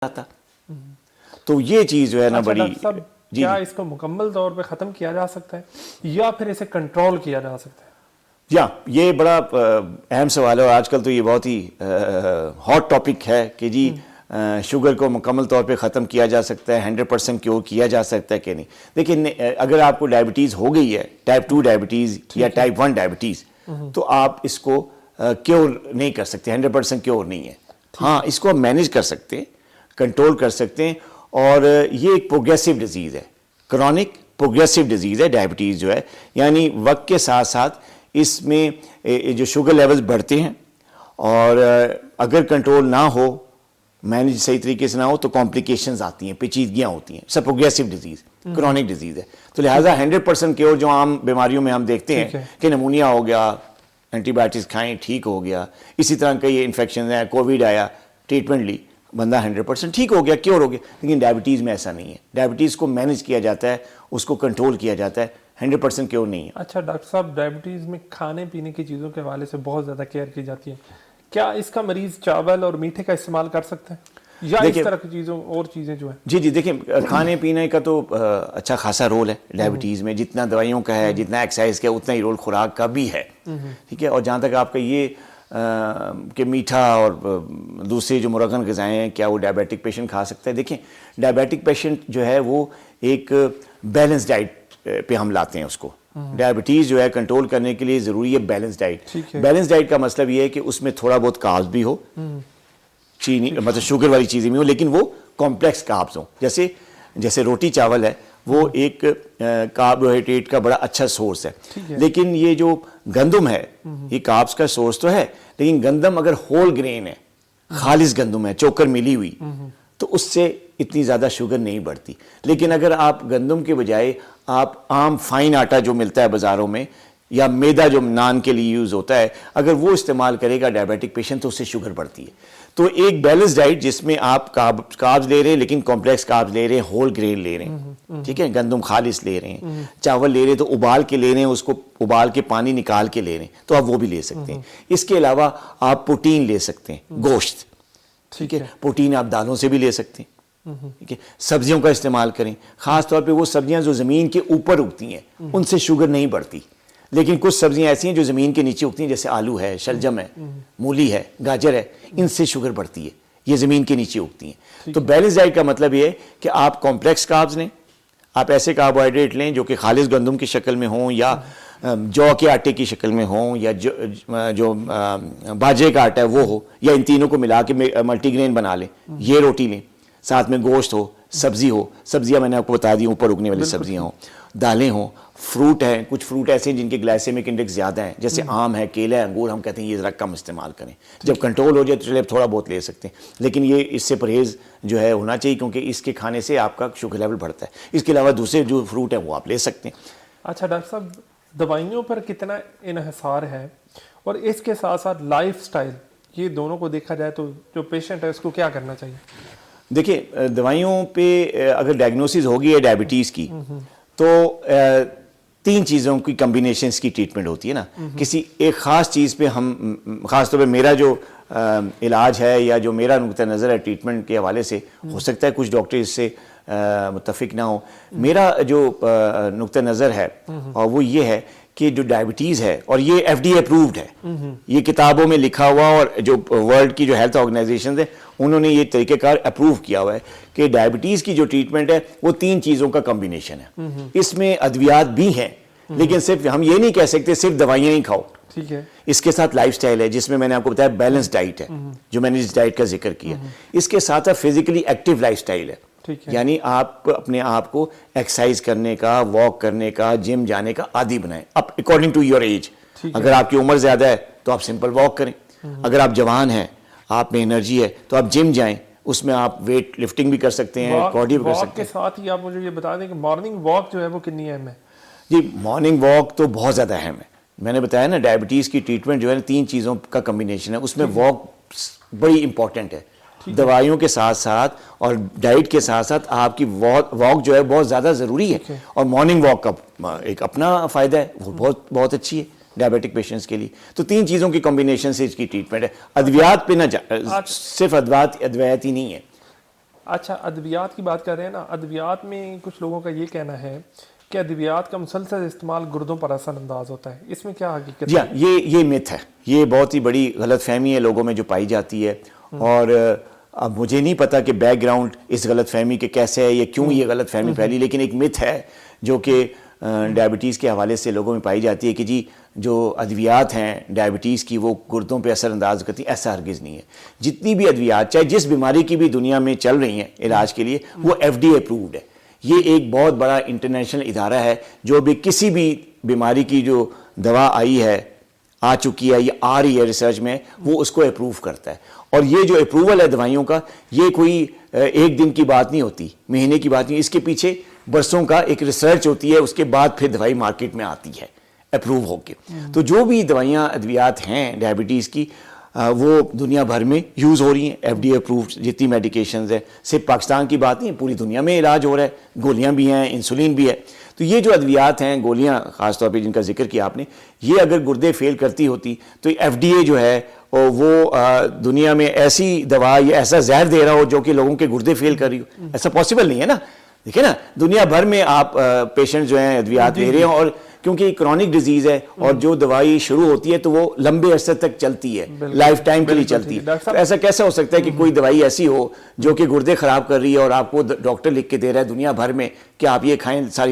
آتا. تو یہ چیز جو ہے نا بڑی کیا اس کو مکمل طور پہ ختم کیا جا سکتا ہے یا پھر اسے کنٹرول کیا جا سکتا ہے؟ یہ بڑا اہم سوال ہے اور آج کل تو یہ بہت ہی ہاٹ ٹاپک ہے کہ جی شوگر کو مکمل طور پہ ختم کیا جا سکتا ہے, 100% کیور کیا جا سکتا ہے کہ نہیں. دیکھیں اگر آپ کو ڈائبٹیز ہو گئی ہے, ٹائپ 2 ڈائبٹیز یا ٹائپ 1 ڈائبٹیز, تو آپ اس کو کیور نہیں کر سکتے, 100% کیور نہیں ہے. ہاں اس کو آپ مینیج کر سکتے ہیں, کنٹرول کر سکتے ہیں, اور یہ ایک پروگریسو ڈیزیز ہے, کرونک پروگریسو ڈیزیز ہے ڈائبٹیز جو ہے, یعنی وقت کے ساتھ ساتھ اس میں جو شوگر لیولز بڑھتے ہیں, اور اگر کنٹرول نہ ہو, مینیج صحیح طریقے سے نہ ہو, تو کمپلیکیشنز آتی ہیں, پیچیدگیاں ہوتی ہیں. سب پروگریسو ڈیزیز, کرونک ڈیزیز ہے. تو لہٰذا 100% کیور جو عام بیماریوں میں ہم دیکھتے ہیں کہ نمونیا ہو گیا, اینٹی بایوٹکس کھائیں ٹھیک ہو گیا, اسی طرح کئی انفیکشنز ہیں, کووڈ آیا, ٹریٹمنٹ لی, بندہ 100% ٹھیک ہو گیا, کیور ہو گیا. لیکن ڈائبٹیز میں ایسا نہیں ہے. ڈائبٹیز کو مینیج کیا جاتا ہے, اس کو کنٹرول کیا جاتا ہے, 100% کیور نہیں ہے. اچھا ڈاکٹر صاحب, ڈائبٹیز میں کھانے پینے کی چیزوں کے حوالے سے بہت زیادہ کیئر کی جاتی ہے. کیا اس کا مریض چاول اور میٹھے کا استعمال کر سکتا ہے یا اس طرح کی چیزوں اور چیزیں جو ہیں؟ جی دیکھیں, کھانے پینے کا تو اچھا خاصا رول ہے ڈائبٹیز میں. جتنا دوائیوں کا ہے, جتنا ایکسرسائز کا ہے, اتنا ہی رول خوراک کا بھی ہے. ٹھیک ہے. اور جہاں تک آپ کا یہ کہ میٹھا اور دوسرے جو مرغن غذائیں ہیں کیا وہ ڈائبیٹک پیشنٹ کھا سکتا ہے, دیکھیں ڈائبیٹک پیشنٹ جو ہے وہ ایک بیلنس ڈائٹ پہ ہم لاتے ہیں اس کو. ڈائبٹیز جو ہے کنٹرول کرنے کے لیے ضروری ہے بیلنس ڈائٹ. بیلنس ڈائٹ کا مطلب یہ ہے کہ اس میں تھوڑا بہت کاربز بھی ہو, چینی مطلب شوگر والی چیزیں بھی ہوں, لیکن وہ کمپلیکس کاربز ہوں. جیسے روٹی چاول ہے وہ ایک کاربوہائیڈریٹ کا بڑا اچھا سورس ہے, لیکن یہ جو گندم ہے یہ کاربز کا سورس تو ہے, لیکن گندم اگر ہول گرین ہے, خالص گندم ہے, چوکر ملی ہوئی, تو اس سے اتنی زیادہ شوگر نہیں بڑھتی. لیکن اگر آپ گندم کے بجائے آپ عام فائن آٹا جو ملتا ہے بازاروں میں, یا میدا جو نان کے لیے یوز ہوتا ہے, اگر وہ استعمال کرے گا ڈائبیٹک پیشنٹ, تو اس سے شوگر بڑھتی ہے. تو ایک بیلنس ڈائٹ جس میں آپ کاربز لے رہے ہیں لیکن کمپلیکس کاربز لے رہے ہیں, ہول گرین لے رہے ہیں, ٹھیک ہے, گندم خالص لے رہے ہیں, چاول لے رہے ہیں تو ابال کے لے رہے ہیں, اس کو ابال کے پانی نکال کے لے رہے ہیں, تو آپ وہ بھی لے سکتے ہیں. اس کے علاوہ آپ پروٹین لے سکتے ہیں, گوشت, ٹھیک ہے, پروٹین آپ دالوں سے بھی لے سکتے ہیں. ٹھیک ہے, سبزیوں کا استعمال کریں, خاص طور پہ وہ سبزیاں جو زمین کے اوپر اگتی ہیں ان سے شوگر نہیں بڑھتی. لیکن کچھ سبزیاں ایسی ہیں جو زمین کے نیچے اگتی ہیں, جیسے آلو ہے, شلجم ہے, مولی ہے, گاجر ہے, ان سے شوگر بڑھتی ہے, یہ زمین کے نیچے اگتی ہیں. تو بیلنس ڈائٹ کا مطلب یہ ہے کہ آپ کمپلیکس کاربز لیں, آپ ایسے کاربوہائیڈریٹ لیں جو کہ خالص گندم کی شکل میں ہوں, یا جو کے آٹے کی شکل میں ہوں, یا جو باجرے کا آٹا ہے وہ ہو, یا ان تینوں کو ملا کے ملٹی گرین بنا لیں, یہ روٹی لیں, ساتھ میں گوشت ہو, سبزی ہو, سبزیاں میں نے آپ کو بتا دی اوپر اگنے والی سبزیاں ہوں, دالیں ہوں, فروٹ ہیں, کچھ فروٹ ایسے ہیں جن کے گلائسیمک انڈیکس زیادہ ہیں, جیسے آم ہے, کیلا ہے, انگور, ہم کہتے ہیں یہ ذرا کم استعمال کریں. جب کنٹرول ہو جائے تو چلے تھوڑا بہت لے سکتے ہیں, لیکن یہ اس سے پرہیز جو ہے ہونا چاہیے, کیونکہ اس کے کھانے سے آپ کا شوگر لیول بڑھتا ہے. اس کے علاوہ دوسرے جو فروٹ ہیں وہ آپ لے سکتے ہیں. اچھا ڈاکٹر صاحب, دوائیوں پر کتنا انحصار ہے, اور اس کے ساتھ ساتھ لائف سٹائل, یہ دونوں کو دیکھا جائے تو جو پیشنٹ ہے اس کو کیا کرنا چاہیے؟ دیکھیں دوائیوں پہ اگر ڈائگنوسس ہوگی ہے ڈائبٹیز کی, تو 3 چیزوں کی کمبینیشنز کی ٹریٹمنٹ ہوتی ہے نا. کسی ایک خاص چیز پہ ہم, خاص طور پہ میرا جو علاج ہے یا جو میرا نقطہ نظر ہے ٹریٹمنٹ کے حوالے سے, ہو سکتا ہے کچھ ڈاکٹر اس سے متفق نہ ہو. میرا جو نقطہ نظر ہے اور وہ یہ ہے کہ جو ڈائبٹیز ہے, اور یہ FDA اپرووڈ ہے, یہ کتابوں میں لکھا ہوا, اور جو ورلڈ کی جو ہیلتھ آرگنائزیشنز ہیں انہوں نے یہ طریقہ کار اپروو کیا ہوا ہے کہ ڈائبٹیز کی جو ٹریٹمنٹ ہے وہ 3 چیزوں کا کمبینیشن ہے. اس میں ادویات بھی ہیں, لیکن صرف ہم یہ نہیں کہہ سکتے صرف دوائیاں ہی کھاؤ. ٹھیک ہے, اس کے ساتھ لائف سٹائل ہے جس میں نے آپ کو بتایا بیلنس ڈائٹ ہے, جو میں نے اس ڈائٹ کا ذکر کیا. اس کے ساتھ فزیکلی ایکٹیو لائف سٹائل ہے, یعنی آپ اپنے آپ کو ایکسرسائز کرنے کا, واک کرنے کا, جم جانے کا عادی بنائیں اکارڈنگ ٹو یور ایج. اگر آپ کی عمر زیادہ ہے تو آپ سمپل واک کریں, اگر آپ جوان ہیں, آپ میں انرجی ہے, تو آپ جم جائیں, اس میں آپ ویٹ لفٹنگ بھی کر سکتے ہیں, کارڈیو بھی کر سکتے ہیں. کے ساتھ ہی آپ مجھے یہ بتا دیں کہ مارننگ واک جو ہے وہ کتنی اہم ہے؟ جی مارننگ واک تو بہت زیادہ اہم ہے. میں نے بتایا نا ڈائبٹیز کی ٹریٹمنٹ جو ہے 3 چیزوں کا کمبینیشن ہے, اس میں واک بڑی امپورٹنٹ ہے. دوائیوں کے ساتھ ساتھ اور ڈائٹ کے ساتھ ساتھ آپ کی واک جو ہے بہت زیادہ ضروری ہے, اور مارننگ واک کا ایک اپنا فائدہ ہے, وہ بہت اچھی ہے ڈائبیٹک پیشنٹس کے لیے. تو 3 چیزوں کی کمبینیشن سے اس کی ٹریٹمنٹ ہے. ادویات پہ نہ صرف ادویات ہی نہیں ہے, اچھا ادویات کی بات کر رہے ہیں نا، ادویات میں کچھ لوگوں کا یہ کہنا ہے کہ ادویات کا مسلسل استعمال گردوں پر اثر انداز ہوتا ہے، اس میں کیا حقیقت ہے؟ جی ہاں، یہ مت ہے، یہ بہت ہی بڑی غلط فہمی ہے لوگوں میں جو پائی جاتی ہے، اور اب مجھے نہیں پتا کہ بیک گراؤنڈ اس غلط فہمی کے کیسے ہے یا کیوں یہ غلط فہمی پھیلی، لیکن ایک مت ہے جو کہ ڈائبٹیز کے حوالے سے لوگوں میں پائی جاتی ہے کہ جی جو ادویات ہیں ڈائبٹیز کی وہ گردوں پہ اثر انداز کرتی ہیں. ایسا ہرگز نہیں ہے. جتنی بھی ادویات چاہے جس بیماری کی بھی دنیا میں چل رہی ہیں علاج کے لیے وہ FDA اپرووڈ ہے. یہ ایک بہت بڑا انٹرنیشنل ادارہ ہے جو بھی کسی بھی بیماری کی جو دوا آئی ہے، آ چکی ہے یا آ رہی ہے ریسرچ میں، وہ اس کو اپروو کرتا ہے. اور یہ جو اپروول ہے دوائیوں کا، یہ کوئی ایک دن کی بات نہیں ہوتی، مہینے کی بات نہیں، اس کے پیچھے برسوں کا ایک ریسرچ ہوتی ہے، اس کے بعد پھر دوائی مارکیٹ میں آتی ہے اپروو ہو کے. تو جو بھی دوائیاں ادویات ہیں ڈائبٹیز کی وہ دنیا بھر میں یوز ہو رہی ہیں، FDA اپرووڈ جتنی میڈیکیشنز ہیں. صرف پاکستان کی بات نہیں، پوری دنیا میں علاج ہو رہا ہے، گولیاں بھی ہیں، انسولین بھی ہے. تو یہ جو ادویات ہیں، گولیاں خاص طور پہ جن کا ذکر کیا آپ نے، یہ اگر گردے فیل کرتی ہوتی تو FDA جو ہے وہ دنیا میں ایسی دوا یا ایسا زہر دے رہا ہو جو کہ لوگوں کے گردے فیل کر رہی ہو. ایسا پاسبل نہیں ہے نا. دیکھیں نا، دنیا بھر میں آپ پیشنٹ جو ہیں ادویات لے رہے ہیں، اور کیونکہ یہ کرونک ڈیزیز ہے اور جو دوائی شروع ہوتی ہے تو وہ لمبے عرصے تک چلتی ہے، لائف ٹائم کے لیے چلتی ہے. تو ایسا کیسا ہو سکتا ہے کہ کوئی دوائی ایسی ہو جو کہ گردے خراب کر رہی ہے اور آپ کو ڈاکٹر لکھ کے دے رہا ہے دنیا بھر میں کہ آپ یہ کھائیں ساری